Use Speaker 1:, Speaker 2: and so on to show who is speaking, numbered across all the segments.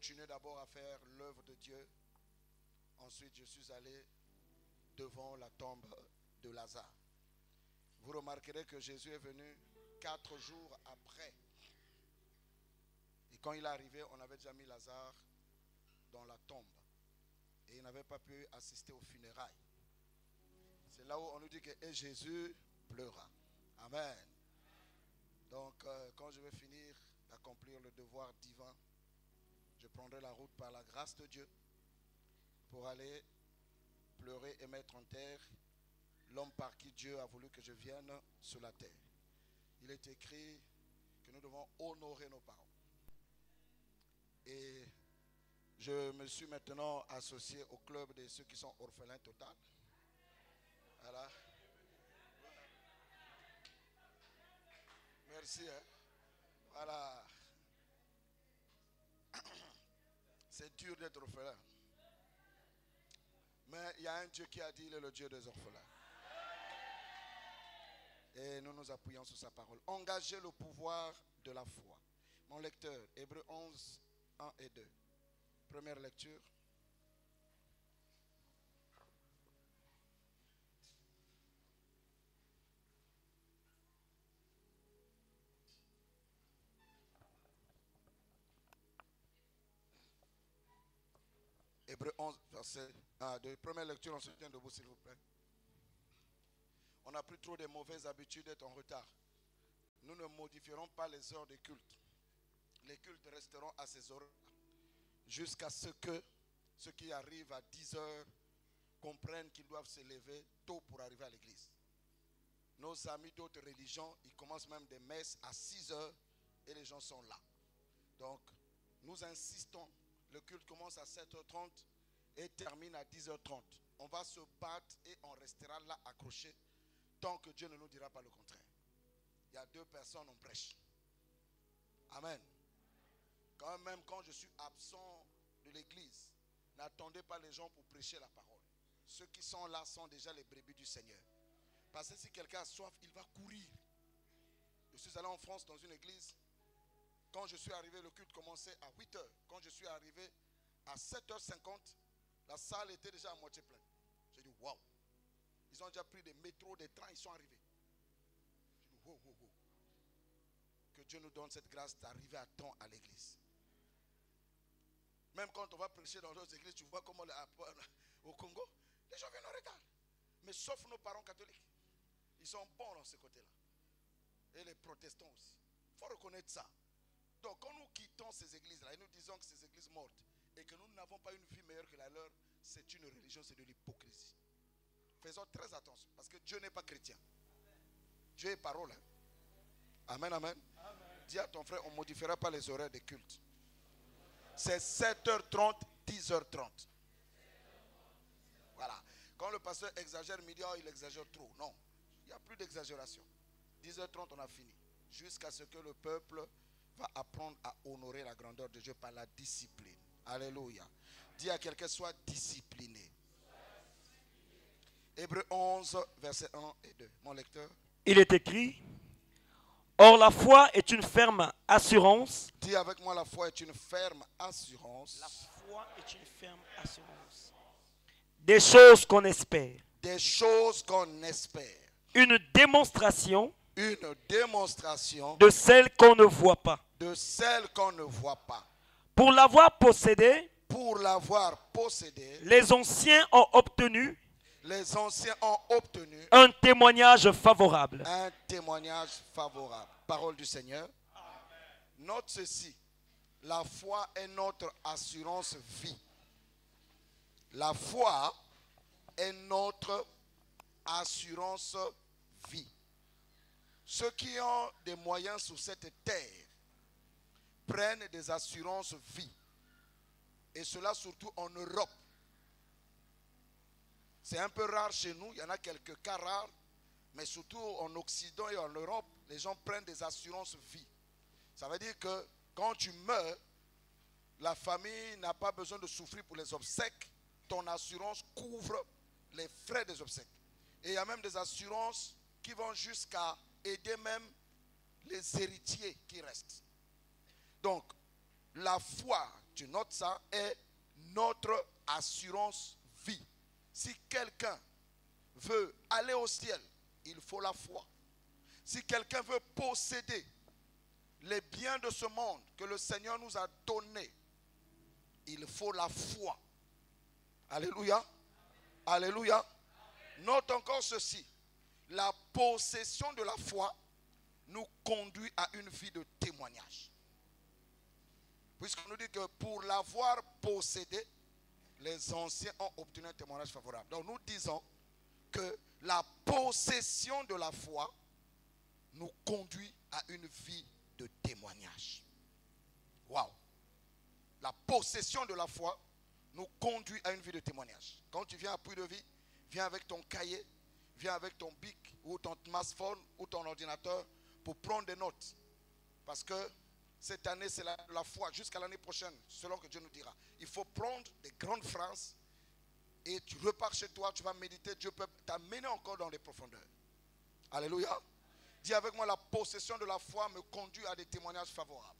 Speaker 1: continué d'abord à faire l'œuvre de Dieu. Ensuite, je suis allé devant la tombe de Lazare. Vous remarquerez que Jésus est venu 4 jours après. Et quand il est arrivé, on avait déjà mis Lazare dans la tombe. Et il n'avait pas pu assister aux funérailles. C'est là où on nous dit que et Jésus pleura. Amen. Donc, quand je vais finir d'accomplir le devoir divin, je prendrai la route par la grâce de Dieu pour aller pleurer et mettre en terre l'homme par qui Dieu a voulu que je vienne sur la terre. Il est écrit que nous devons honorer nos parents. Et je me suis maintenant associé au club de ceux qui sont orphelins total. Voilà. Merci. Hein? Voilà. C'est dur d'être orphelin. Mais il y a un Dieu qui a dit, il est le Dieu des orphelins. Et nous nous appuyons sur sa parole. Engagez le pouvoir de la foi. Mon lecteur, Hébreux 11, 1 et 2. Première lecture. Hébreux 11, verset 1, 2. Première lecture, on se tient debout s'il vous plaît. On a pris trop de mauvaises habitudes d'être en retard. Nous ne modifierons pas les heures de culte. Les cultes resteront à ces heures jusqu'à ce que ceux qui arrivent à 10 heures comprennent qu'ils doivent se lever tôt pour arriver à l'église. Nos amis d'autres religions, ils commencent même des messes à 6 heures et les gens sont là. Donc, nous insistons. Le culte commence à 7h30 et termine à 10h30. On va se battre et on restera là accroché tant que Dieu ne nous dira pas le contraire. Il y a 2 personnes, on prêche. Amen. Quand je suis absent de l'église, n'attendez pas les gens pour prêcher la parole. Ceux qui sont là sont déjà les brebis du Seigneur. Parce que si quelqu'un a soif, il va courir. Je suis allé en France dans une église. Quand je suis arrivé, le culte commençait à 8h. Quand je suis arrivé à 7h50, la salle était déjà à moitié pleine. J'ai dit, waouh. Ils ont déjà pris des métros, des trains, ils sont arrivés. J'ai dit, wow. Que Dieu nous donne cette grâce d'arriver à temps à l'église. Même quand on va prêcher dans d'autres églises, tu vois comment au Congo, les gens viennent en retard. Mais sauf nos parents catholiques. Ils sont bons dans ce côté-là. Et les protestants aussi. Il faut reconnaître ça. Donc quand nous quittons ces églises-là et nous disons que ces églises mortes et que nous n'avons pas une vie meilleure que la leur, c'est une religion, c'est de l'hypocrisie. Faisons très attention parce que Dieu n'est pas chrétien. Dieu est parole. Hein? Amen, amen. Dis à ton frère, on ne modifiera pas les horaires des cultes. C'est 7h30, 10h30. Voilà. Quand le pasteur exagère midi, il exagère trop. Non, il n'y a plus d'exagération. 10h30, on a fini. Jusqu'à ce que le peuple va apprendre à honorer la grandeur de Dieu par la discipline. Alléluia. Dis à quelqu'un, sois discipliné. Hébreux 11, versets 1 et 2. Mon lecteur.
Speaker 2: Il est écrit, or la foi est une ferme assurance.
Speaker 1: Dis avec moi, la foi est une ferme assurance.
Speaker 2: La foi est une ferme assurance. Des choses qu'on espère.
Speaker 1: Des choses qu'on espère.
Speaker 2: Une démonstration.
Speaker 1: Une démonstration
Speaker 2: de celles qu'on ne voit pas.
Speaker 1: De celles qu'on ne voit pas.
Speaker 2: Pour l'avoir possédé.
Speaker 1: Pour l'avoir possédé.
Speaker 2: Les anciens ont obtenu.
Speaker 1: Les anciens ont obtenu
Speaker 2: un témoignage favorable.
Speaker 1: Un témoignage favorable. Parole du Seigneur. Amen. Note ceci. La foi est notre assurance vie. La foi est notre assurance vie. Ceux qui ont des moyens sur cette terre prennent des assurances vie. Et cela surtout en Europe. C'est un peu rare chez nous, il y en a quelques cas rares, mais surtout en Occident et en Europe, les gens prennent des assurances vie. Ça veut dire que quand tu meurs, la famille n'a pas besoin de souffrir pour les obsèques. Ton assurance couvre les frais des obsèques. Et il y a même des assurances qui vont jusqu'à aider même les héritiers qui restent. Donc, la foi tu notes ça, est notre assurance vie. Si quelqu'un veut aller au ciel, il faut la foi. Si quelqu'un veut posséder les biens de ce monde que le Seigneur nous a donnés, il faut la foi. Alléluia. Alléluia. Note encore ceci. La possession de la foi nous conduit à une vie de témoignage. Puisqu'on nous dit que pour l'avoir possédé, les anciens ont obtenu un témoignage favorable. Donc nous disons que la possession de la foi nous conduit à une vie de témoignage. Waouh! La possession de la foi nous conduit à une vie de témoignage. Quand tu viens à Puy de Vie, viens avec ton cahier, viens avec ton bic ou ton smartphone ou ton ordinateur pour prendre des notes. Parce que cette année, c'est la foi jusqu'à l'année prochaine, selon que Dieu nous dira. Il faut prendre des grandes phrases et tu repars chez toi, tu vas méditer. Dieu peut t'amener encore dans les profondeurs. Alléluia. Dis avec moi, la possession de la foi me conduit à des témoignages favorables.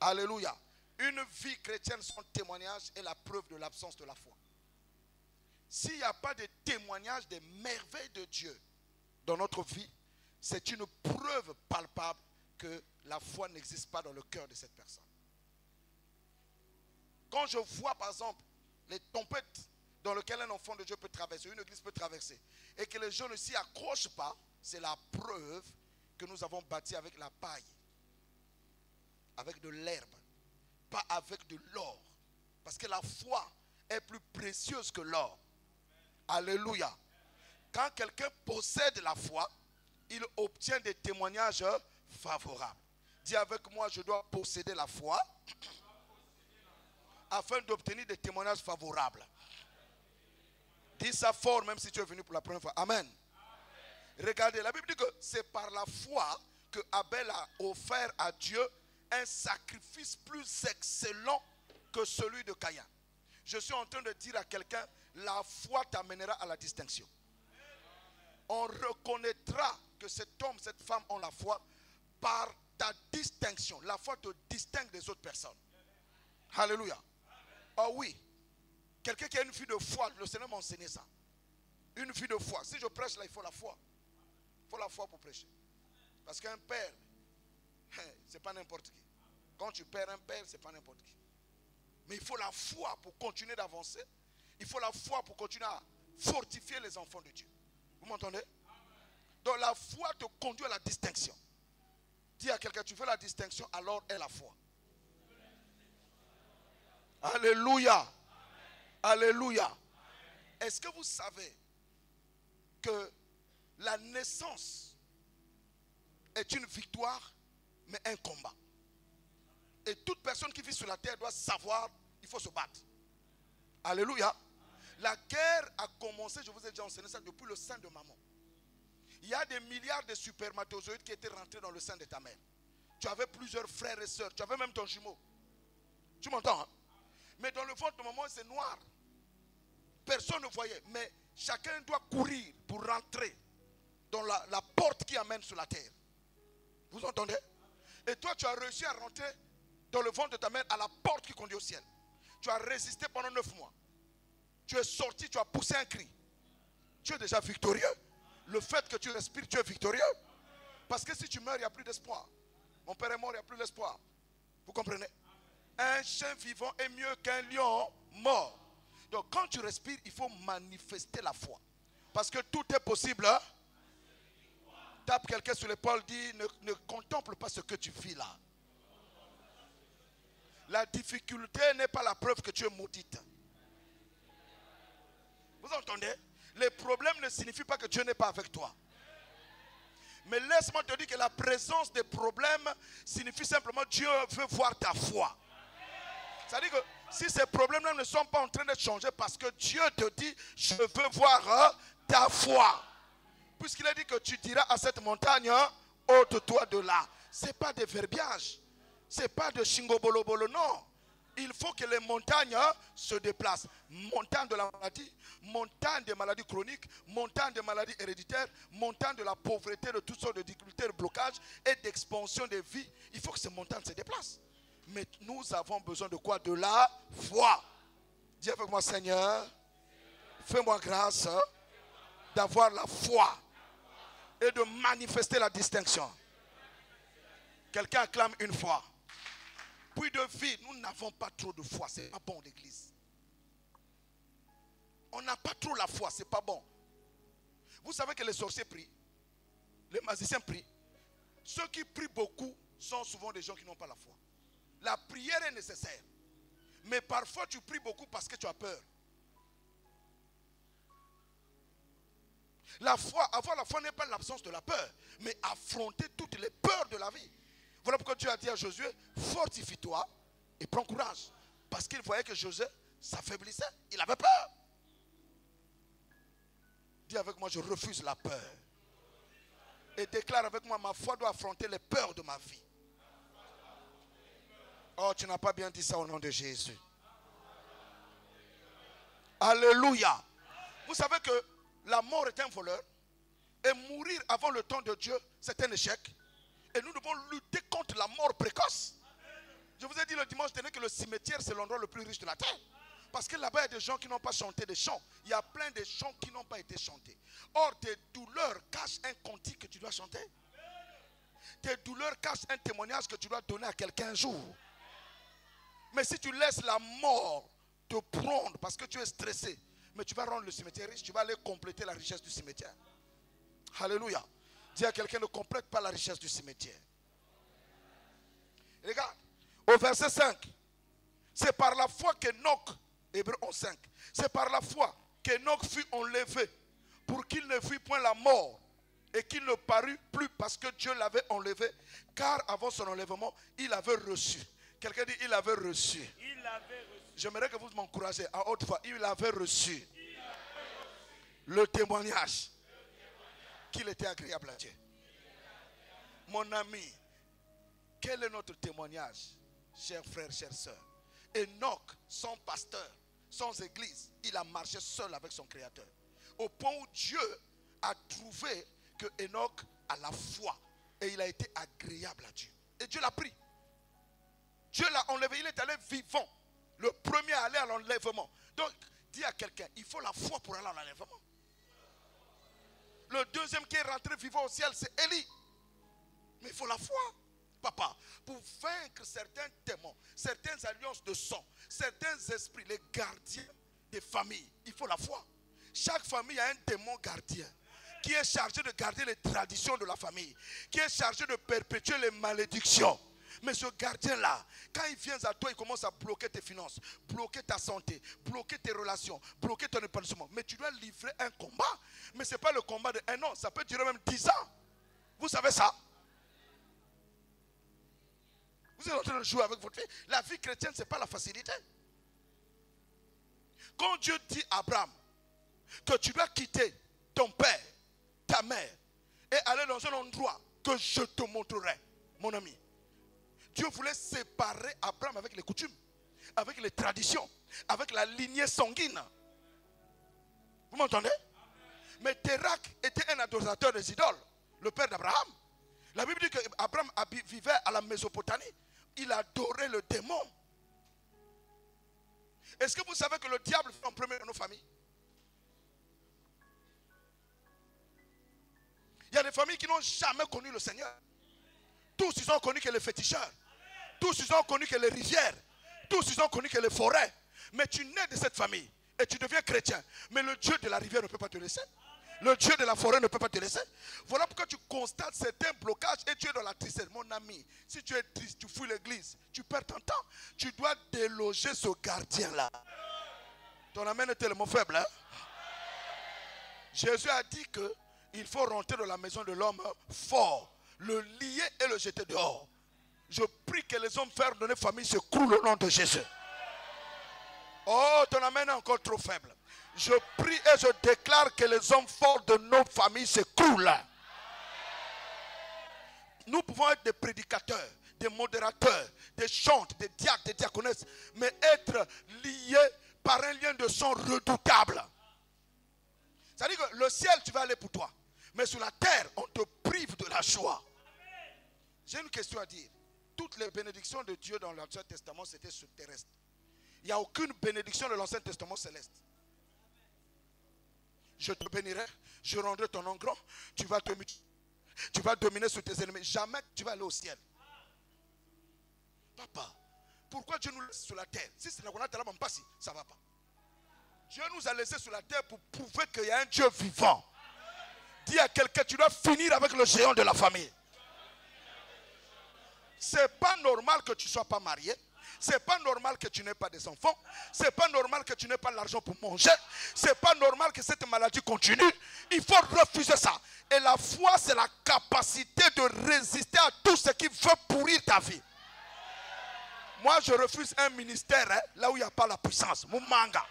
Speaker 1: Alléluia. Une vie chrétienne sans témoignage est la preuve de l'absence de la foi. S'il n'y a pas de témoignage des merveilles de Dieu dans notre vie, c'est une preuve palpable que la foi n'existe pas dans le cœur de cette personne. Quand je vois par exemple les tempêtes dans lesquelles un enfant de Dieu peut traverser, une église peut traverser, et que les gens ne s'y accrochent pas, c'est la preuve que nous avons bâti avec la paille, avec de l'herbe, pas avec de l'or. Parce que la foi est plus précieuse que l'or. Alléluia. Quand quelqu'un possède la foi, il obtient des témoignages favorables. Dis avec moi, je dois posséder la foi afin d'obtenir des témoignages favorables. Dis ça fort même si tu es venu pour la première fois. Amen. Regardez, la Bible dit que c'est par la foi que Abel a offert à Dieu un sacrifice plus excellent que celui de Caïn. Je suis en train de dire à quelqu'un, la foi t'amènera à la distinction. On reconnaîtra que cet homme, cette femme ont la foi par ta distinction. La foi te distingue des autres personnes. Alléluia. Oh oui. Quelqu'un qui a une vie de foi, le Seigneur m'a enseigné ça. Une vie de foi. Si je prêche là, il faut la foi. Il faut la foi pour prêcher. Parce qu'un père, c'est pas n'importe qui. Quand tu perds un père, c'est pas n'importe qui. Mais il faut la foi pour continuer d'avancer. Il faut la foi pour continuer à fortifier les enfants de Dieu. Vous m'entendez? Donc la foi te conduit à la distinction. Dis à quelqu'un, tu veux la distinction, alors est la foi. Alléluia. Alléluia. Est-ce que vous savez que la naissance est une victoire, mais un combat? Et toute personne qui vit sur la terre doit savoir, il faut se battre. Alléluia. La guerre a commencé, je vous ai déjà enseigné ça, depuis le sein de maman. Il y a des milliards de spermatozoïdes qui étaient rentrés dans le sein de ta mère. Tu avais plusieurs frères et sœurs, tu avais même ton jumeau. Tu m'entends, hein? Mais dans le ventre de maman, c'est noir. Personne ne voyait, mais chacun doit courir pour rentrer dans la porte qui amène sur la terre. Vous entendez? Et toi, tu as réussi à rentrer dans le ventre de ta mère à la porte qui conduit au ciel. Tu as résisté pendant 9 mois. Tu es sorti, tu as poussé un cri. Tu es déjà victorieux. Le fait que tu respires, tu es victorieux. Parce que si tu meurs, il n'y a plus d'espoir. Mon père est mort, il n'y a plus d'espoir. Vous comprenez? Un chien vivant est mieux qu'un lion mort. Donc quand tu respires, il faut manifester la foi. Parce que tout est possible. Hein? Tape quelqu'un sur l'épaule, dit ne contemple pas ce que tu vis là. La difficulté n'est pas la preuve que tu es maudite. Vous entendez? Les problèmes ne signifient pas que Dieu n'est pas avec toi. Mais laisse-moi te dire que la présence des problèmes signifie simplement que Dieu veut voir ta foi. C'est-à-dire que si ces problèmes-là ne sont pas en train de changer parce que Dieu te dit, je veux voir ta foi. Puisqu'il a dit que tu diras à cette montagne, ôte-toi de là. Ce n'est pas des verbiages. Ce n'est pas de shingobolobolo, non. il faut que les montagnes se déplacent. Montagne de la maladie, montagne des maladies chroniques, montagne des maladies héréditaires, montagne de la pauvreté, de toutes sortes de difficultés, de blocages et d'expansion des vies. Il faut que ces montagnes se déplacent. Mais nous avons besoin de quoi? De la foi. Dis avec moi, Seigneur, fais-moi grâce d'avoir la foi et de manifester la distinction. Quelqu'un acclame une foi. Puis de vie, nous n'avons pas trop de foi. C'est pas bon l'église. On n'a pas trop la foi, c'est pas bon. Vous savez que les sorciers prient, les magiciens prient. Ceux qui prient beaucoup sont souvent des gens qui n'ont pas la foi. La prière est nécessaire. Mais parfois tu pries beaucoup parce que tu as peur. La foi, avoir la foi n'est pas l'absence de la peur, mais affronter toutes les peurs de la vie. Voilà pourquoi Dieu a dit à Josué, fortifie-toi et prends courage. Parce qu'il voyait que Josué s'affaiblissait. Il avait peur. Dis avec moi, je refuse la peur. Et déclare avec moi, ma foi doit affronter les peurs de ma vie. Oh, tu n'as pas bien dit ça au nom de Jésus. Alléluia. Vous savez que la mort est un voleur. Et mourir avant le temps de Dieu, c'est un échec. Et nous devons lutter contre la mort précoce. Je vous ai dit le dimanche dernier que le cimetière, c'est l'endroit le plus riche de la terre. Parce que là-bas, il y a des gens qui n'ont pas chanté des chants. Il y a plein de chants qui n'ont pas été chantés. Or, tes douleurs cachent un cantique que tu dois chanter. Tes douleurs cachent un témoignage que tu dois donner à quelqu'un un jour. Mais si tu laisses la mort te prendre parce que tu es stressé, mais tu vas rendre le cimetière riche, tu vas aller compléter la richesse du cimetière. Alléluia. Dis à quelqu'un, ne complète pas la richesse du cimetière. Regarde, au verset 5, c'est par la foi qu'Enoch, Hébreux 11:5, c'est par la foi qu'Enoch fut enlevé pour qu'il ne vît point la mort et qu'il ne parut plus parce que Dieu l'avait enlevé, car avant son enlèvement, il avait reçu. Quelqu'un dit, il avait reçu.
Speaker 2: Il avait reçu.
Speaker 1: J'aimerais que vous m'encouragez à haute voix. Il avait reçu le témoignage qu'il était agréable à Dieu. Mon ami, quel est notre témoignage, chers frères, chères sœurs? Enoch, sans pasteur, sans église, il a marché seul avec son créateur. Au point où Dieu a trouvé que Enoch a la foi et il a été agréable à Dieu. Et Dieu l'a pris. Dieu l'a enlevé, il est allé vivant. Le premier à aller à l'enlèvement. Donc, dis à quelqu'un, il faut la foi pour aller à l'enlèvement. Le deuxième qui est rentré vivant au ciel, c'est Élie. Mais il faut la foi, papa, pour vaincre certains démons, certaines alliances de sang, certains esprits, les gardiens des familles. Il faut la foi. Chaque famille a un démon gardien qui est chargé de garder les traditions de la famille, qui est chargé de perpétuer les malédictions. Mais ce gardien-là, quand il vient à toi, il commence à bloquer tes finances, bloquer ta santé, bloquer tes relations, bloquer ton épanouissement. Mais tu dois livrer un combat. Mais ce n'est pas le combat de 1 an, ça peut durer même 10 ans. Vous savez ça? Vous êtes en train de jouer avec votre vie. La vie chrétienne, ce n'est pas la facilité. Quand Dieu dit à Abraham que tu dois quitter ton père, ta mère, et aller dans un endroit que je te montrerai, mon ami. Dieu voulait séparer Abraham avec les coutumes, avec les traditions, avec la lignée sanguine. Vous m'entendez? Mais Térak était un adorateur des idoles, le père d'Abraham. La Bible dit qu'Abraham vivait à la Mésopotamie. Il adorait le démon. Est-ce que vous savez que le diable fait en premier dans nos familles? Il y a des familles qui n'ont jamais connu le Seigneur. Tous ils ont connu que les féticheurs. Tous ils ont connu que les rivières. Tous ils ont connu que les forêts. Mais tu nais de cette famille et tu deviens chrétien. Mais le Dieu de la rivière ne peut pas te laisser. Le Dieu de la forêt ne peut pas te laisser. Voilà pourquoi tu constates certains blocages et tu es dans la tristesse. Mon ami, si tu es triste, tu fouilles l'église, tu perds ton temps. Tu dois déloger ce gardien-là. Ton amen est tellement faible. Hein? Jésus a dit qu'il faut rentrer dans la maison de l'homme fort, le lier et le jeter dehors. Je prie que les hommes frères de notre famille se croulent au nom de Jésus. Oh, ton amen est encore trop faible. Je prie et je déclare que les hommes forts de nos familles se croulent. Nous pouvons être des prédicateurs, des modérateurs, des chantres, des diacres, des diaconesses, mais être liés par un lien de sang redoutable. C'est-à-dire que le ciel, tu vas aller pour toi. Mais sur la terre, on te prive de la joie. J'ai une question à dire. Toutes les bénédictions de Dieu dans l'Ancien Testament, c'était sur terrestre. Il n'y a aucune bénédiction de l'Ancien Testament céleste. Je te bénirai, je rendrai ton nom grand, tu vas dominer sur tes ennemis. Jamais tu vas aller au ciel. Papa, pourquoi Dieu nous laisse sur la terre? Si c'est ça ne va pas. Dieu nous a laissés sur la terre pour prouver qu'il y a un Dieu vivant. Dis à quelqu'un, tu dois finir avec le géant de la famille. C'est pas normal que tu ne sois pas marié. C'est pas normal que tu n'aies pas des enfants. C'est pas normal que tu n'aies pas l'argent pour manger. C'est pas normal que cette maladie continue. Il faut refuser ça. Et la foi, c'est la capacité de résister à tout ce qui veut pourrir ta vie. Moi, je refuse un ministère là où il n'y a pas la puissance. Moumanga.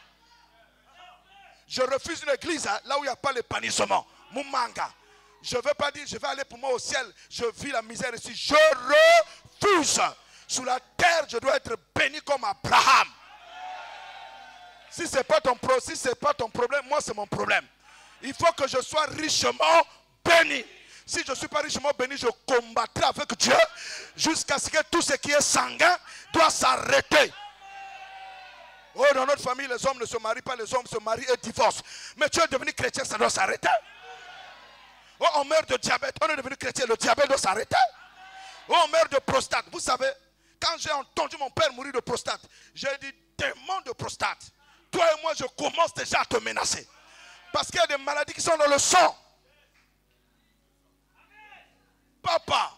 Speaker 1: Je refuse une église là où il n'y a pas l'épanouissement. Moumanga. Je ne veux pas dire, je vais aller pour moi au ciel. Je vis la misère ici. Je refuse. Sur la terre, je dois être béni comme Abraham. Si ce n'est pas ton problème, moi c'est mon problème. Il faut que je sois richement béni. Si je ne suis pas richement béni, je combattrai avec Dieu jusqu'à ce que tout ce qui est sanguin doit s'arrêter. Oh, dans notre famille, les hommes ne se marient pas, les hommes se marient et divorcent. Mais tu es devenu chrétien, ça doit s'arrêter. Oh, on meurt de diabète, on est devenu chrétien, le diabète doit s'arrêter. Oh, on meurt de prostate. Vous savez, quand j'ai entendu mon père mourir de prostate, j'ai dit, démon de prostate, toi et moi, je commence déjà à te menacer. Parce qu'il y a des maladies qui sont dans le sang. Papa,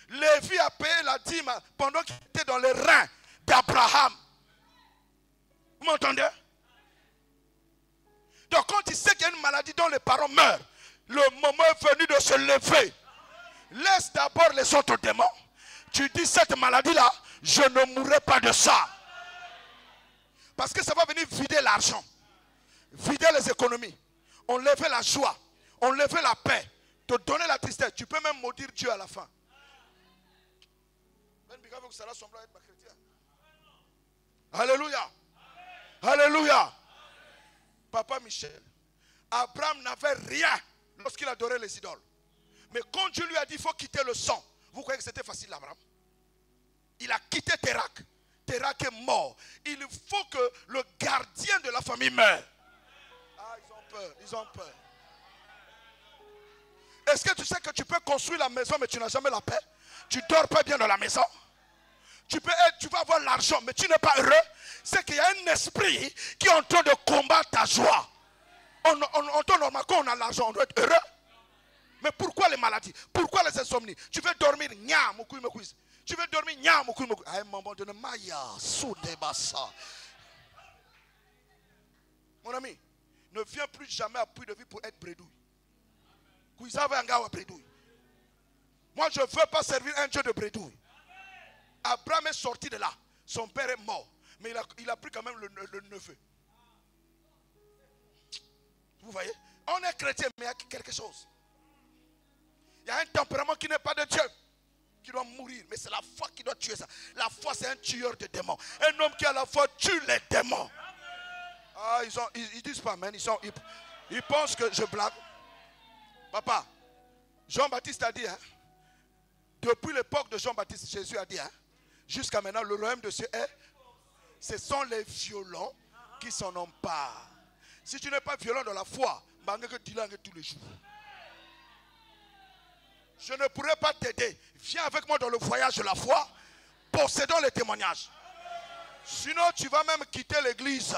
Speaker 1: Lévi a payé la dîme pendant qu'il était dans les reins d'Abraham. Vous m'entendez? Donc quand il sait qu'il y a une maladie dont les parents meurent, le moment est venu de se lever. Laisse d'abord les autres démons. Tu dis cette maladie-là, je ne mourrai pas de ça. Parce que ça va venir vider l'argent. Vider les économies. Enlever la joie. Enlever la paix. Te donner la tristesse. Tu peux même maudire Dieu à la fin. Alléluia. Alléluia. Papa Michel. Abraham n'avait rien lorsqu'il adorait les idoles. Mais quand Dieu lui a dit il faut quitter le sang. Vous croyez que c'était facile, Abraham? Il a quitté Térak. Térak est mort. Il faut que le gardien de la famille meure. Ah, ils ont peur. Ils ont peur. Est-ce que tu sais que tu peux construire la maison mais tu n'as jamais la paix? Tu ne dors pas bien dans la maison. Tu vas avoir l'argent mais tu n'es pas heureux. C'est qu'il y a un esprit qui est en train de combattre ta joie. En temps normal, quand on a l'argent, on doit être heureux. Mais pourquoi les maladies? Pourquoi les insomnies? Tu veux dormir, tu veux dormir, à un moment donné, mon ami, ne viens plus jamais à Puy de Vie pour être bredouille. Moi, je ne veux pas servir un Dieu de bredouille. Abraham est sorti de là. Son père est mort. Mais il a pris quand même le neveu. Vous voyez? On est chrétien, mais il y a quelque chose. Il y a un tempérament qui n'est pas de Dieu, qui doit mourir. Mais c'est la foi qui doit tuer ça. La foi, c'est un tueur de démons. Un homme qui a la foi tue les démons. Ah, ils disent pas, man. Ils pensent que je blague. Papa, Jean-Baptiste a dit, depuis l'époque de Jean-Baptiste, Jésus a dit, jusqu'à maintenant, le royaume de Dieu est, ce sont les violents qui s'en emparent. Si tu n'es pas violent dans la foi, tous les jours. Je ne pourrai pas t'aider. Viens avec moi dans le voyage de la foi, possédons les témoignages. Sinon, tu vas même quitter l'église.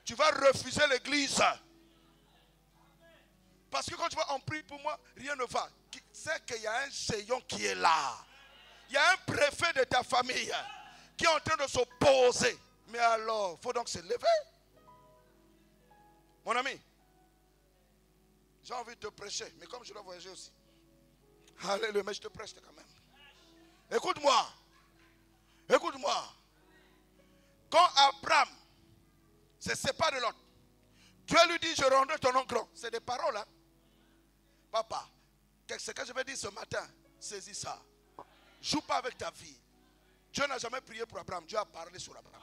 Speaker 1: Tu vas refuser l'église. Parce que quand tu vas en prier pour moi, rien ne va. C'est qu'il y a un géant qui est là. Il y a un préfet de ta famille qui est en train de s'opposer. Mais alors, il faut donc se lever. Mon ami, j'ai envie de te prêcher, mais comme je dois voyager aussi. Alléluia, mais je te prêche quand même. Écoute-moi. Écoute-moi. Quand Abraham se sépare de l'autre, Dieu lui dit, je rendrai ton nom grand. C'est des paroles, hein. Papa, ce que je vais dire ce matin, saisis ça. Joue pas avec ta vie. Dieu n'a jamais prié pour Abraham. Dieu a parlé sur Abraham.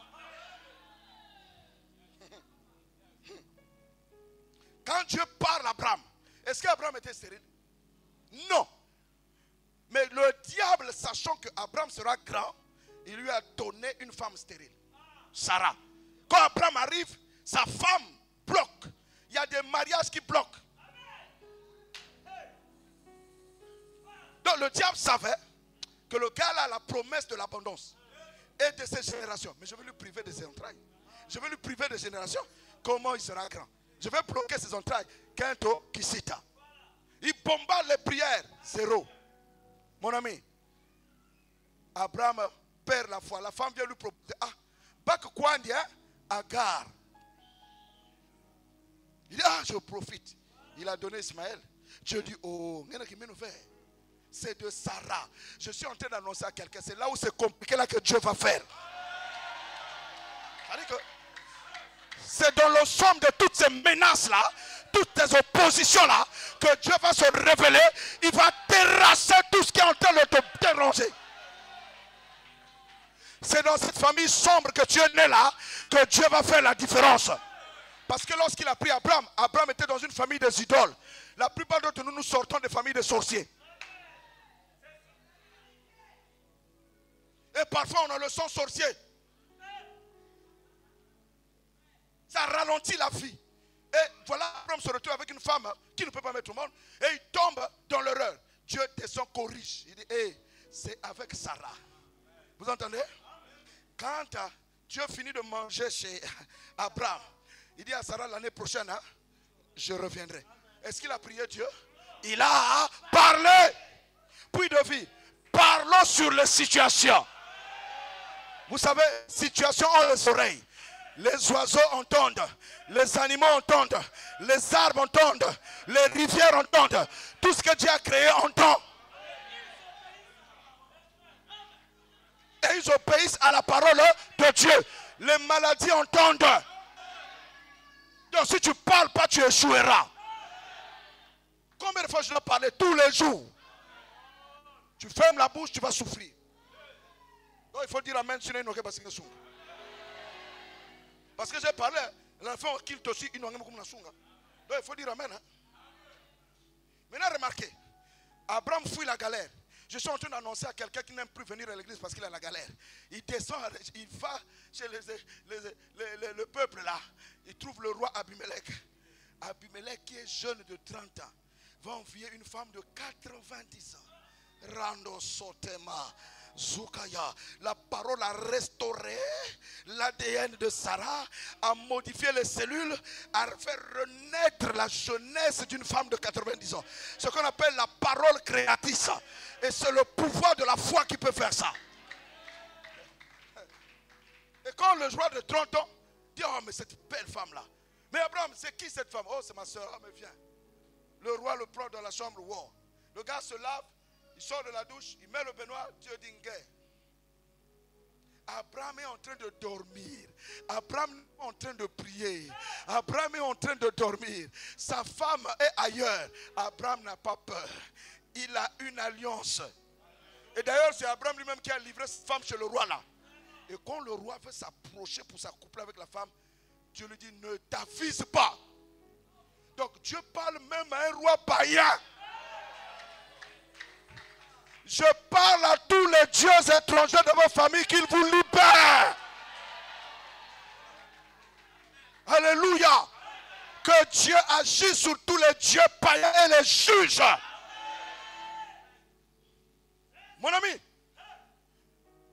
Speaker 1: Quand Dieu parle à Abraham, est-ce qu'Abraham était stérile? Non. Mais le diable, sachant que Abraham sera grand, il lui a donné une femme stérile, Sarah. Quand Abraham arrive, sa femme bloque. Il y a des mariages qui bloquent. Donc le diable savait que le gars a la promesse de l'abondance et de ses générations. Mais je vais lui priver de ses entrailles. Je vais lui priver de générations. Comment il sera grand? Je vais bloquer ses entrailles. Kento Kisita. Il bombarde les prières. Zéro. Mon ami, Abraham perd la foi. La femme vient lui proposer. Ah, Bak Kwandi, Agar. Il dit, ah, je profite. Il a donné Ismaël. Dieu dit, oh, c'est de Sarah. Je suis en train d'annoncer à quelqu'un. C'est là où c'est compliqué, là que Dieu va faire. C'est dans le somme de toutes ces menaces-là, toutes ces oppositions-là, que Dieu va se révéler. Il va terrasser tout ce qui est en train de te déranger. C'est dans cette famille sombre que tu es né là, que Dieu va faire la différence. Parce que lorsqu'il a pris Abraham, Abraham était dans une famille des idoles. La plupart d'entre nous, nous sortons des familles de sorciers. Et parfois, on a le sang sorcier. Ça ralentit la vie. Et voilà, Abraham se retrouve avec une femme qui ne peut pas mettre au monde. Et il tombe dans l'erreur. Dieu descend, corrige. Il dit, hey, c'est avec Sarah. Vous entendez? Quand Dieu finit de manger chez Abraham, il dit à Sarah, l'année prochaine, je reviendrai. Est-ce qu'il a prié Dieu? Il a parlé. Puis de vie, parlons sur les situations. Vous savez, situation ont les oreilles. Les oiseaux entendent, les animaux entendent, les arbres entendent, les rivières entendent. Tout ce que Dieu a créé entend. Et ils obéissent à la parole de Dieu. Les maladies entendent. Donc si tu ne parles pas, tu échoueras. Combien de fois je dois parler? Tous les jours. Tu fermes la bouche, tu vas souffrir. Donc il faut dire amen. Parce que j'ai parlé, l'enfant qui te suit, il n'a pas comme la sunga. Donc il faut dire amen. Maintenant remarquez, Abraham fuit la galère. Je suis en train d'annoncer à quelqu'un qui n'aime plus venir à l'église parce qu'il a la galère. Il descend, il va chez le peuple là. Il trouve le roi Abimelech. Abimelech qui est jeune de 30 ans va envier une femme de 90 ans. Rando Sotema. Zoukaya, la parole a restauré l'ADN de Sarah, a modifié les cellules, a fait renaître la jeunesse d'une femme de 90 ans. Ce qu'on appelle la parole créatrice. Et c'est le pouvoir de la foi qui peut faire ça. Et quand le roi de 30 ans dit, oh mais cette belle femme là. Mais Abraham, c'est qui cette femme? Oh c'est ma soeur, oh mais viens. Le roi le prend dans la chambre, wow. Le gars se lave. Il sort de la douche, il met le baignoire, Dieu dit guerre. Abraham est en train de dormir. Abraham est en train de prier. Abraham est en train de dormir. Sa femme est ailleurs. Abraham n'a pas peur. Il a une alliance. Et d'ailleurs, c'est Abraham lui-même qui a livré sa femme chez le roi là. Et quand le roi veut s'approcher pour s'accoupler avec la femme, Dieu lui dit, ne t'avise pas. Donc Dieu parle même à un roi païen. Je parle à tous les dieux étrangers de vos familles qu'ils vous libèrent. Alléluia. Que Dieu agisse sur tous les dieux païens et les juge. Mon ami,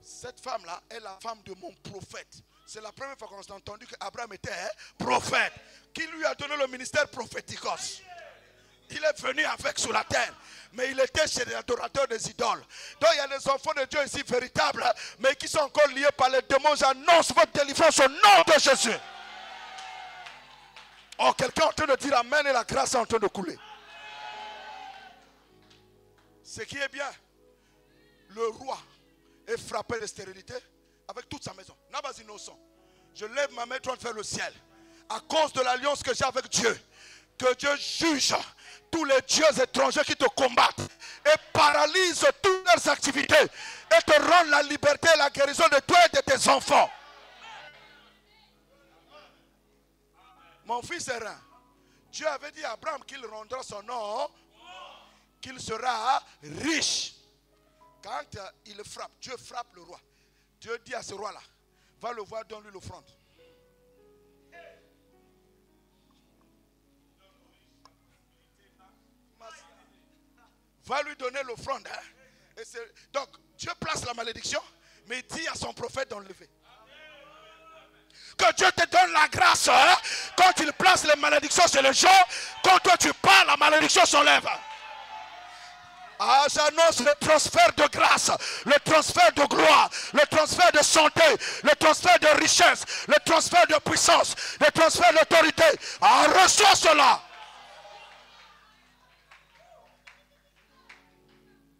Speaker 1: cette femme-là est la femme de mon prophète. C'est la première fois qu'on a entendu qu'Abraham était prophète. Qui lui a donné le ministère prophéticos. Il est venu avec sur la terre. Mais il était chez les adorateurs des idoles. Donc il y a des enfants de Dieu ici véritables. Mais qui sont encore liés par les démons. J'annonce votre délivrance au nom de Jésus. Oh, quelqu'un est en train de dire amen et la grâce est en train de couler. Ce qui est bien. Le roi est frappé de stérilité avec toute sa maison. Nabas innocent. Je lève ma main droite vers le ciel. À cause de l'alliance que j'ai avec Dieu. Que Dieu juge tous les dieux étrangers qui te combattent et paralyse tous leurs activités et te rendre la liberté et la guérison de toi et de tes enfants. Mon fils est rein. Dieu avait dit à Abraham qu'il rendra son nom, qu'il sera riche. Quand il frappe, Dieu frappe le roi. Dieu dit à ce roi-là, va le voir, donne-lui l'offrande. Va lui donner l'offrande. Hein? Donc, Dieu place la malédiction, mais il dit à son prophète d'enlever. Que Dieu te donne la grâce. Hein? Quand il place les malédictions sur les gens, quand toi tu parles, la malédiction s'enlève. Ah, j'annonce le transfert de grâce, le transfert de gloire, le transfert de santé, le transfert de richesse, le transfert de puissance, le transfert d'autorité. Ah, reçois cela.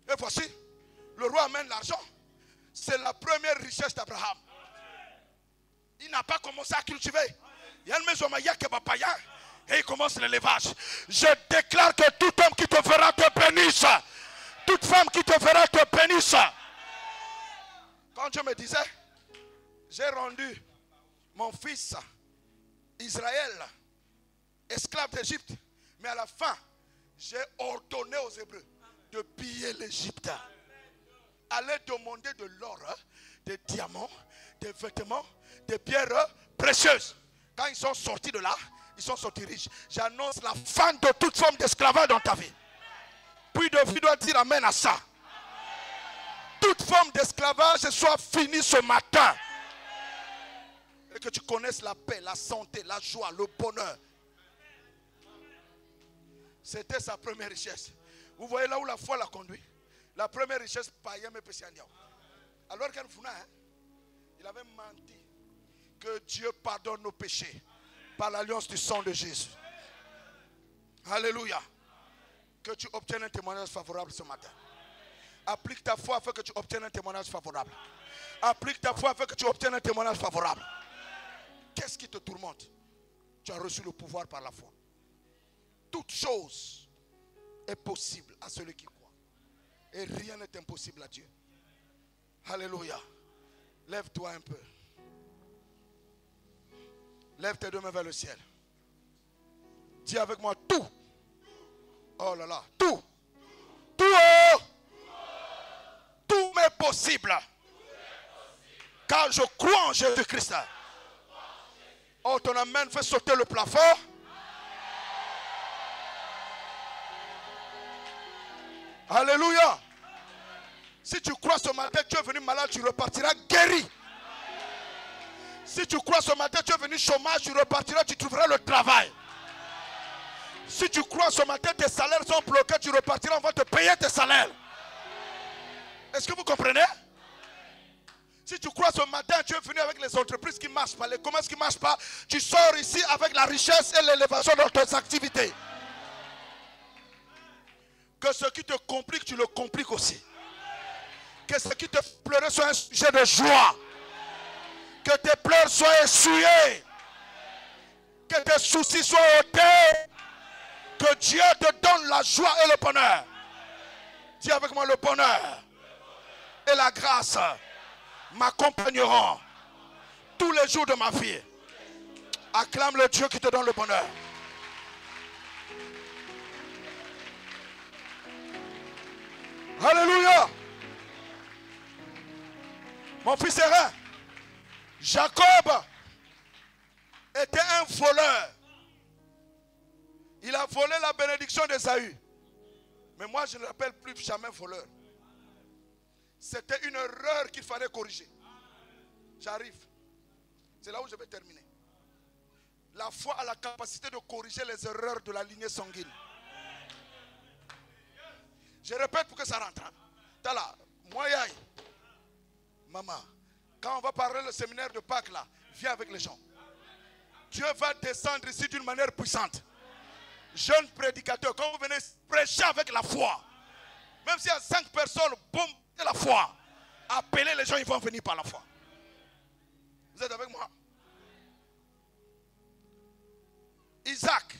Speaker 1: Et voici, le roi amène l'argent. C'est la première richesse d'Abraham. Il n'a pas commencé à cultiver. Il y a une maison et il commence l'élevage. Je déclare que tout homme qui te verra te bénisse. Toute femme qui te verra te bénisse. Quand Dieu me disait, j'ai rendu mon fils Israël esclave d'Égypte, mais à la fin, j'ai ordonné aux Hébreux de piller l'Égypte. Allez demander de l'or, des diamants, des vêtements, des pierres précieuses. Quand ils sont sortis de là, ils sont sortis riches. J'annonce la fin de toute forme d'esclavage dans ta vie. Puis de vie doit dire amen à ça. Toute forme d'esclavage soit finie ce matin. Et que tu connaisses la paix, la santé, la joie, le bonheur. C'était sa première richesse. Vous voyez là où la foi l'a conduit. La première richesse, païenne et pessianiao. Alors qu'il il avait menti que Dieu pardonne nos péchés par l'alliance du sang de Jésus. Alléluia. Que tu obtiennes un témoignage favorable ce matin. Applique ta foi afin que tu obtiennes un témoignage favorable. Applique ta foi afin que tu obtiennes un témoignage favorable. Qu'est-ce qui te tourmente? Tu as reçu le pouvoir par la foi. Toute chose est possible à celui qui croit. Et rien n'est impossible à Dieu. Alléluia. Lève-toi un peu. Lève tes deux mains vers le ciel. Dis avec moi tout. Oh là là, tout. Tout. Oh. Tout m'est possible. Car je crois en Jésus-Christ. Oh, ton amen fait sauter le plafond. Alléluia. Si tu crois ce matin que tu es venu malade, tu repartiras guéri. Si tu crois ce matin que tu es venu chômage, tu repartiras, tu trouveras le travail. Si tu crois ce matin tes salaires sont bloqués, tu repartiras, on va te payer tes salaires. Est-ce que vous comprenez? Si tu crois ce matin, tu es venu avec les entreprises qui ne marchent pas, les commerces qui ne marchent pas, tu sors ici avec la richesse et l'élévation dans tes activités. Que ce qui te complique, tu le compliques aussi. Que ce qui te fait pleurer soit un sujet de joie. Que tes pleurs soient essuyés. Que tes soucis soient ôtés. Que Dieu te donne la joie et le bonheur. Dis avec moi, le bonheur et la grâce m'accompagneront tous les jours de ma vie. Acclame le Dieu qui te donne le bonheur. Alléluia. Mon fils errant, Jacob était un voleur. Il a volé la bénédiction d'Ésaü. Mais moi, je ne l'appelle plus jamais voleur. C'était une erreur qu'il fallait corriger. J'arrive. C'est là où je vais terminer. La foi a la capacité de corriger les erreurs de la lignée sanguine. Je répète pour que ça rentre. Tala, moi, maman, quand on va parler le séminaire de Pâques là, viens avec les gens. Dieu va descendre ici d'une manière puissante. Jeunes prédicateurs, quand vous venez prêcher avec la foi, même s'il y a 5 personnes, boum, la foi. Appelez les gens, ils vont venir par la foi. Vous êtes avec moi? Isaac,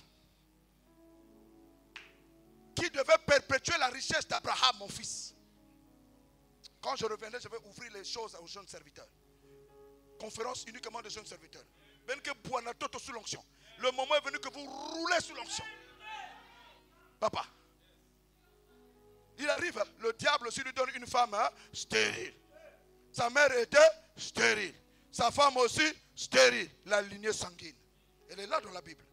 Speaker 1: qui devait perpétuer la richesse d'Abraham, mon fils. Quand je reviendrai, je vais ouvrir les choses aux jeunes serviteurs. Conférence uniquement de jeunes serviteurs. Ben que Buanatoto sous l'onction. Le moment est venu que vous roulez sous l'onction. Papa. Il arrive, le diable aussi lui donne une femme stérile. Sa mère était stérile. Sa femme aussi stérile. La lignée sanguine. Elle est là dans la Bible.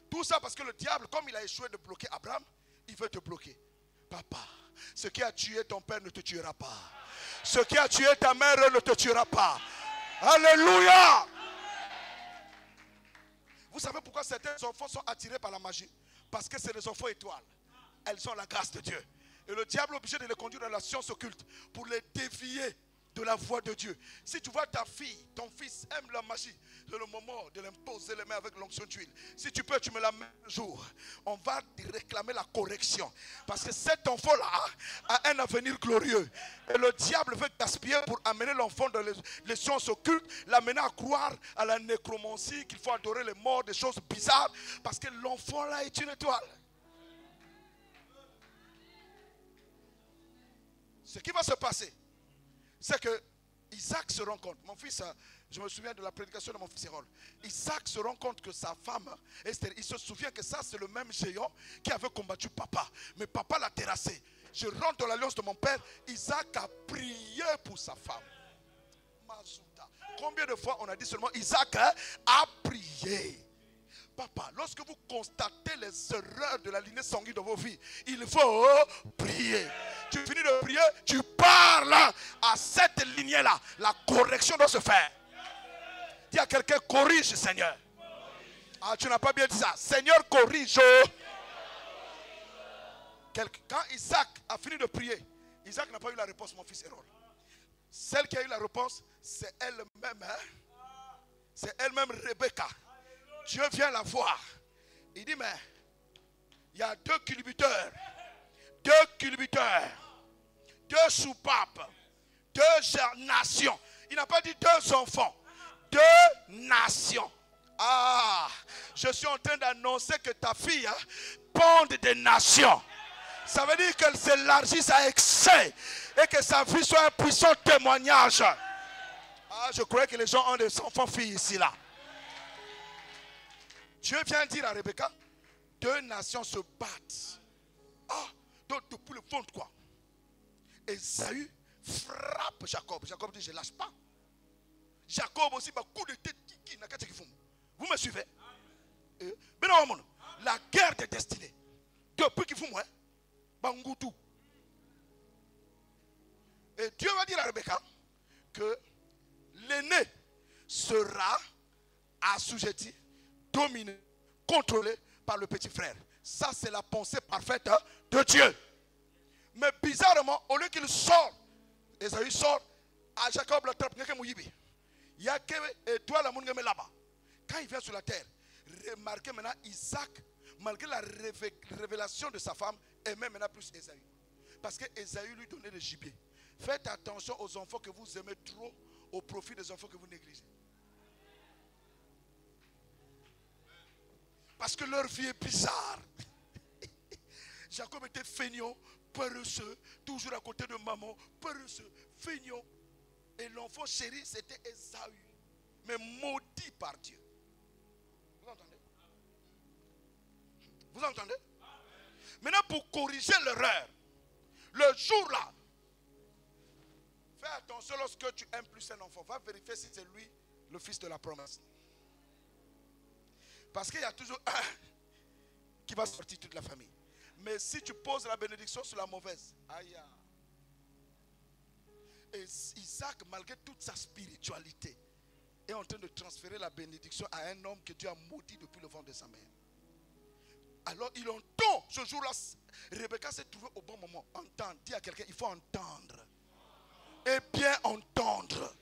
Speaker 1: Tout ça parce que le diable, comme il a échoué de bloquer Abraham, il veut te bloquer. Papa, ce qui a tué ton père ne te tuera pas. Ce qui a tué ta mère ne te tuera pas. Alléluia. Vous savez pourquoi certains enfants sont attirés par la magie? Parce que c'est des enfants étoiles. Elles ont la grâce de Dieu. Et le diable est obligé de les conduire dans la science occulte pour les dévier de la voie de Dieu. Si tu vois ta fille, ton fils aime la magie, c'est le moment de l'imposer les mains avec l'onction d'huile. Si tu peux, tu me l'amènes un jour. On va réclamer la correction. Parce que cet enfant-là a un avenir glorieux. Et le diable veut gaspiller pour amener l'enfant dans les sciences occultes, l'amener à croire à la nécromancie, qu'il faut adorer les morts, des choses bizarres. Parce que l'enfant-là est une étoile. Ce qui va se passer, c'est que Isaac se rend compte. Mon fils, je me souviens de la prédication de mon fils Hérol. Isaac se rend compte que sa femme, Esther, il se souvient que ça c'est le même géant qui avait combattu papa. Mais papa l'a terrassé. Je rentre dans l'alliance de mon père. Isaac a prié pour sa femme. Combien de fois on a dit seulement Isaac a prié? Papa, lorsque vous constatez les erreurs de la lignée sanguine dans vos vies, il faut prier. Tu finis de prier, tu parles à cette lignée-là. La correction doit se faire. Dis à quelqu'un, corrige, Seigneur. Ah, tu n'as pas bien dit ça. Seigneur, corrige. Quand Isaac a fini de prier, Isaac n'a pas eu la réponse, mon fils Hérol. Celle qui a eu la réponse, c'est elle-même. C'est elle-même Rebecca. Dieu vient la voir. Il dit, mais il y a 2 culbuteurs, 2 soupapes, 2 nations. Il n'a pas dit 2 enfants, 2 nations. Ah, je suis en train d'annoncer que ta fille ponde des nations. Ça veut dire qu'elle s'élargisse à excès et que sa vie soit un puissant témoignage. Ah, je croyais que les gens ont des enfants filles ici là. Dieu vient dire à Rebecca, 2 nations se battent. Ah, donc depuis le fond de quoi? Esaü frappe Jacob. Jacob dit, je ne lâche pas. Jacob aussi, coup de tête. Vous me suivez? La guerre des destinées. Depuis qu'il faut moi, Bangoutou. Et Dieu va dire à Rebecca que l'aîné sera assujetti, dominé, contrôlé par le petit frère. Ça, c'est la pensée parfaite de Dieu. Mais bizarrement, au lieu qu'il sorte, Esaü sort, à Jacob la trappe, il y a que toi la monde là-bas. Quand il vient sur la terre, remarquez maintenant Isaac, malgré la révélation de sa femme, aimait maintenant plus Esaü. Parce que Esaü lui donnait le gibier. Faites attention aux enfants que vous aimez trop au profit des enfants que vous négligez. Parce que leur vie est bizarre. Jacob était feignant, paresseux, toujours à côté de maman, paresseux, feignant. Et l'enfant chéri, c'était Esaü. Mais maudit par Dieu. Vous entendez? Vous entendez? Maintenant, pour corriger l'erreur, le jour-là, fais attention lorsque tu aimes plus un enfant. Va vérifier si c'est lui, le fils de la promesse. Parce qu'il y a toujours un qui va sortir toute la famille. Mais si tu poses la bénédiction sur la mauvaise, aïe. Et Isaac, malgré toute sa spiritualité, est en train de transférer la bénédiction à un homme que Dieu a maudit depuis le ventre de sa mère. Alors il entend ce jour-là. Rebecca s'est trouvée au bon moment. Entendre. Dis à quelqu'un, il faut entendre. Et bien entendre.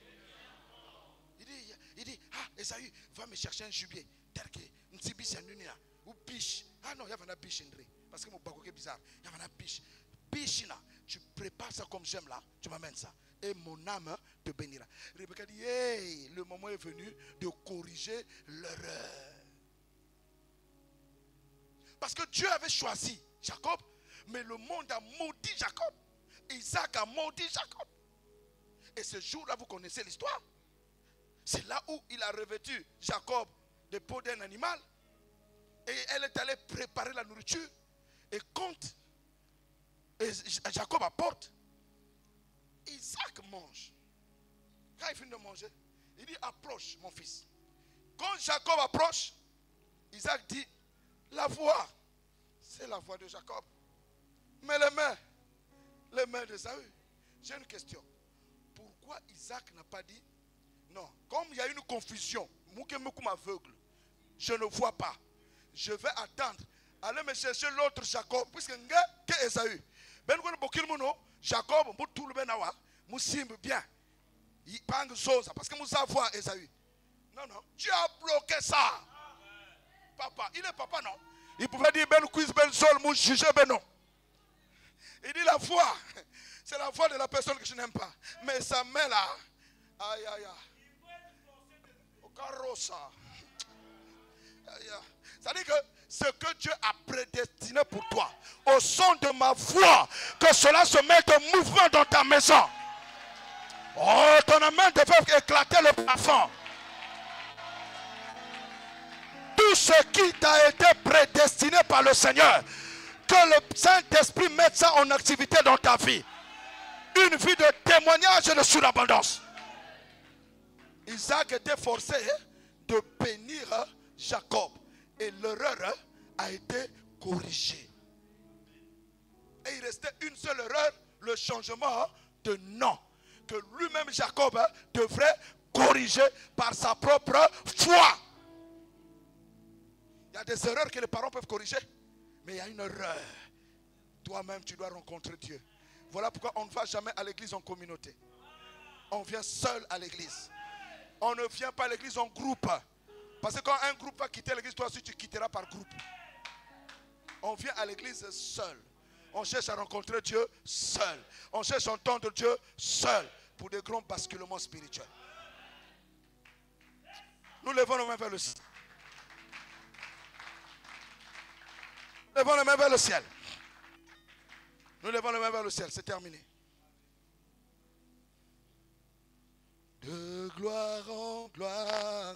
Speaker 1: Il dit, ah, Esaü, va me chercher un gibier. Tel que, ou biche. Ah non, il y a un biche. Parce que mon bagouk est bizarre. Il y a un biche. Biche, tu prépares ça comme j'aime là. Tu m'amènes ça. Et mon âme te bénira. Rebecca dit, hey, le moment est venu de corriger l'erreur. Parce que Dieu avait choisi Jacob, mais le monde a maudit Jacob. Isaac a maudit Jacob. Et ce jour-là, vous connaissez l'histoire. C'est là où il a revêtu Jacob de peau d'un animal. Et elle est allée préparer la nourriture. Et quand Jacob apporte, Isaac mange. Quand il finit de manger, il dit, approche mon fils. Quand Jacob approche, Isaac dit, la voix, c'est la voix de Jacob. Mais les mains d'Ésaü. J'ai une question. Pourquoi Isaac n'a pas dit, non, comme il y a une confusion, aveugle, je ne vois pas. Je vais attendre. Allez me chercher l'autre Jacob, puisque que Ésaü. Jacob, bien. Il parle chose parce que nous avons Ésaü. Non, non, tu as bloqué ça. Papa, il est papa, non? Il pouvait dire ben quiz, ben sol, mou juger, ben non. Il dit la voix, c'est la voix de la personne que je n'aime pas. Mais sa main là, aïe aïe aïe. Au carrossa. C'est-à-dire que ce que Dieu a prédestiné pour toi, au son de ma voix, que cela se mette en mouvement dans ta maison. Oh, ton main devait éclater le plafond. Tout ce qui t'a été prédestiné par le Seigneur, que le Saint-Esprit mette ça en activité dans ta vie. Une vie de témoignage et de surabondance. Isaac était forcé de bénir Jacob. Et l'erreur a été corrigée. Et il restait une seule erreur, le changement de nom. Que lui-même, Jacob, devrait corriger par sa propre foi. Il y a des erreurs que les parents peuvent corriger. Mais il y a une erreur. Toi-même, tu dois rencontrer Dieu. Voilà pourquoi on ne va jamais à l'église en communauté. On vient seul à l'église. On ne vient pas à l'église en groupe. Parce que quand un groupe va quitter l'église, toi aussi tu quitteras par groupe. On vient à l'église seul. On cherche à rencontrer Dieu seul. On cherche à entendre Dieu seul pour des grands basculements spirituels. Nous levons nos mains vers le ciel. Nous levons les mains vers le ciel. Nous levons les mains vers le ciel. C'est terminé. De gloire en gloire.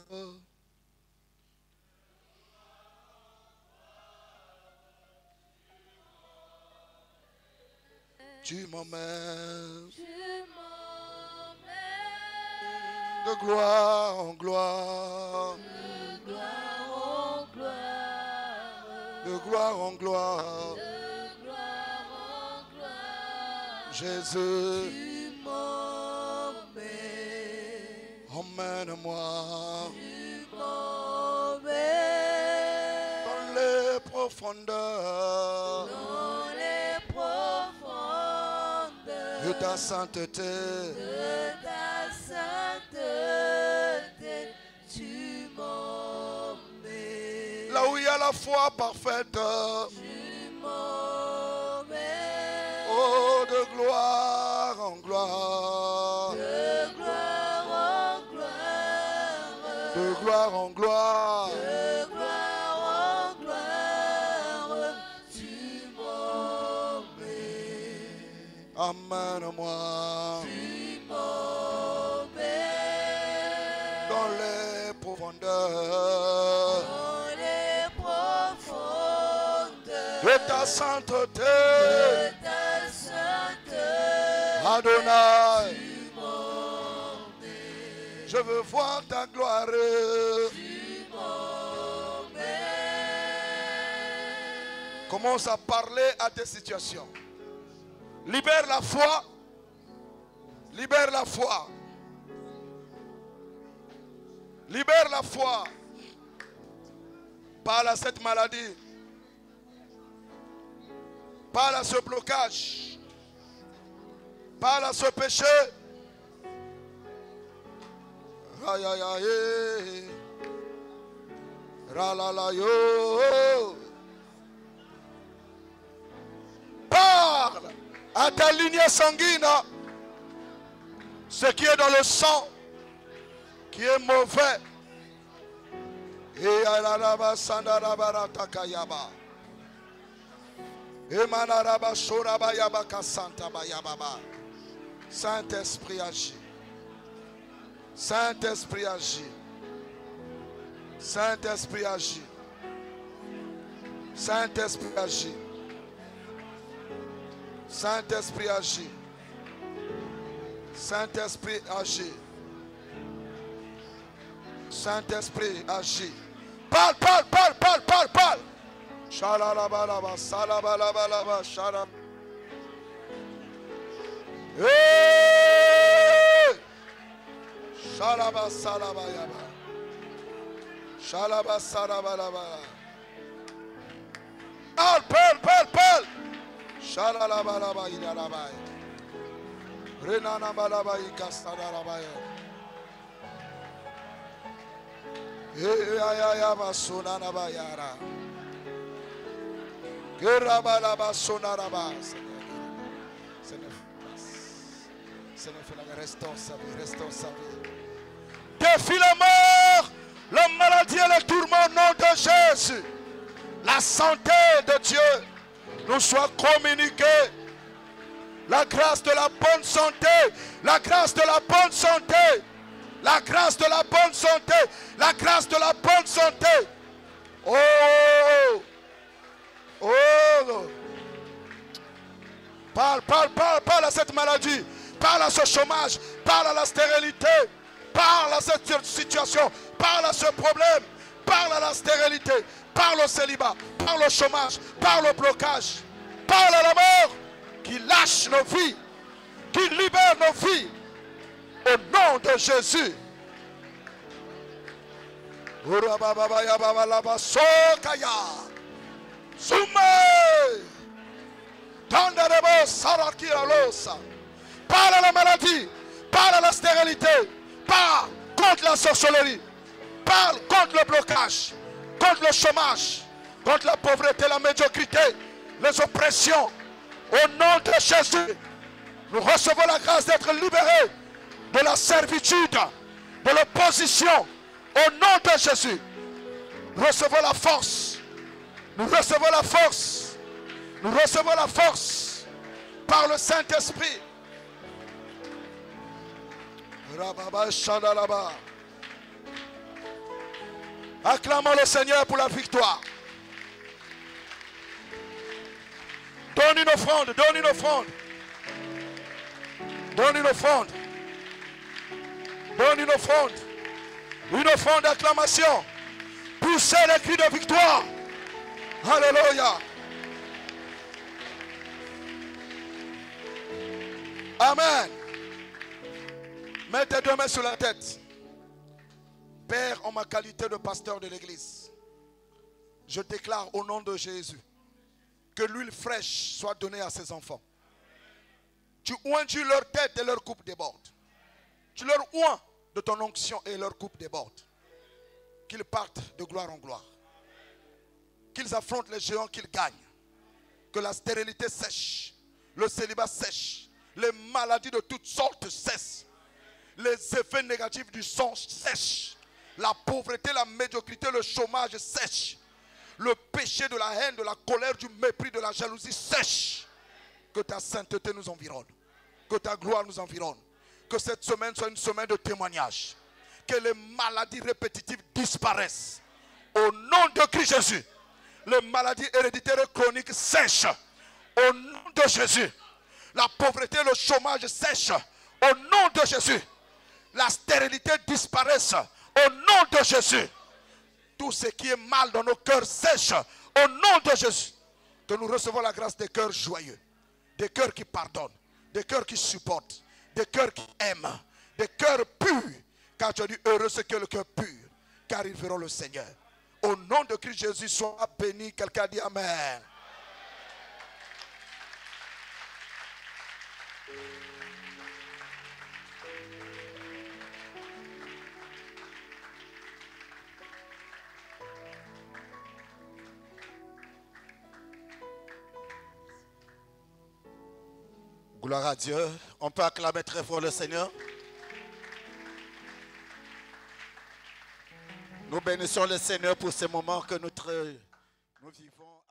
Speaker 1: Tu m'emmènes de gloire en gloire, de gloire en gloire, Jésus, emmène-moi dans les profondeurs de ta sainteté,
Speaker 3: tu m'emmènes.
Speaker 1: là où il y a la foi parfaite,
Speaker 3: Tu m'emmènes.
Speaker 1: oh, de gloire en gloire,
Speaker 3: De gloire en gloire.
Speaker 1: de gloire en gloire,
Speaker 3: De gloire en gloire. Tu m'emmènes.
Speaker 1: emmène-moi
Speaker 3: Tu m'emmènes.
Speaker 1: dans les profondeurs
Speaker 3: Dans les profondeurs
Speaker 1: de ta sainteté,
Speaker 3: de ta sainteté.
Speaker 1: Adonai.
Speaker 3: Tu m'emmènes.
Speaker 1: Je veux voir ta gloire.
Speaker 3: Tu m'emmènes.
Speaker 1: Commence à parler à tes situations. Libère la foi. Libère la foi. Libère la foi. Parle à cette maladie. Parle à ce blocage. Parle à ce péché. Aïe aïe aïe. Ralalayo. Parle à ta lignée sanguine. Ce qui est dans le sang, qui est mauvais. Et alaraba sandarabara takayaba. Et manaraba soraba yabaka santa bayababa. Saint-Esprit agit. Saint-Esprit agit. Saint-Esprit agit. Saint-Esprit agit. Saint-Esprit agit. Saint-Esprit agit. Saint-Esprit agit. Parle, parle, parle, parle, parle, parle. Shalalabalaba, salabalabalaba, shalab. Hey! Shalaba, salabayaba. Shalaba, salabalaba. Parle, parle, parle, parle. Shalalabalaba, ilalabaya. Renanabalaba, ikastadarabaya. Eyayayaba, sonanabayara. Gerabalaba, sonaraba. Seigneur, restaure sa vie, restaure sa vie. Défie la mort, la maladie et le tourment au nom de Jésus. La santé de Dieu nous soit communiquée. La grâce de la bonne santé, la grâce de la bonne santé, la grâce de la bonne santé, la grâce de la bonne santé. Oh, oh. Parle, parle, parle, parle à cette maladie. Parle à ce chômage, parle à la stérilité, parle à cette situation, parle à ce problème, parle à la stérilité, parle au célibat, parle au chômage, parle au blocage, parle à la mort qui lâche nos vies, qui libère nos vies au nom de Jésus. Parle à la maladie, parle à la stérilité, parle contre la sorcellerie, parle contre le blocage, contre le chômage, contre la pauvreté, la médiocrité, les oppressions. Au nom de Jésus, nous recevons la grâce d'être libérés de la servitude, de l'opposition. Au nom de Jésus, nous recevons la force. Nous recevons la force. Nous recevons la force par le Saint-Esprit. Acclamons le Seigneur pour la victoire. Donne une offrande, donne une offrande. Donne une offrande. Donne une offrande. Une offrande d'acclamation. Poussez les cris de victoire. Alléluia. Amen. Mets tes deux mains sur la tête. Père, en ma qualité de pasteur de l'église, je déclare au nom de Jésus que l'huile fraîche soit donnée à ses enfants. Tu oindis leur tête et leur coupe déborde. Tu leur oins de ton onction et leur coupe déborde. Qu'ils partent de gloire en gloire. Qu'ils affrontent les géants, qu'ils gagnent. Que la stérilité sèche. Le célibat sèche. Les maladies de toutes sortes cessent. Les effets négatifs du sang sèchent. La pauvreté, la médiocrité, le chômage sèche. Le péché de la haine, de la colère, du mépris, de la jalousie sèche. Que ta sainteté nous environne. Que ta gloire nous environne. Que cette semaine soit une semaine de témoignage. Que les maladies répétitives disparaissent. Au nom de Christ Jésus. Les maladies héréditaires et chroniques sèchent. Au nom de Jésus. La pauvreté, le chômage sèche. Au nom de Jésus. La stérilité disparaisse. Au nom de Jésus. Tout ce qui est mal dans nos cœurs sèche. Au nom de Jésus. Que nous recevons la grâce des cœurs joyeux. Des cœurs qui pardonnent. Des cœurs qui supportent. Des cœurs qui aiment. Des cœurs purs. Car tu as dit heureux ceux qui ont le cœur pur. Car ils verront le Seigneur. Au nom de Christ Jésus, sois béni. Quelqu'un dit Amen. Gloire à Dieu. On peut acclamer très fort le Seigneur. Nous bénissons le Seigneur pour ces moments que nous vivons.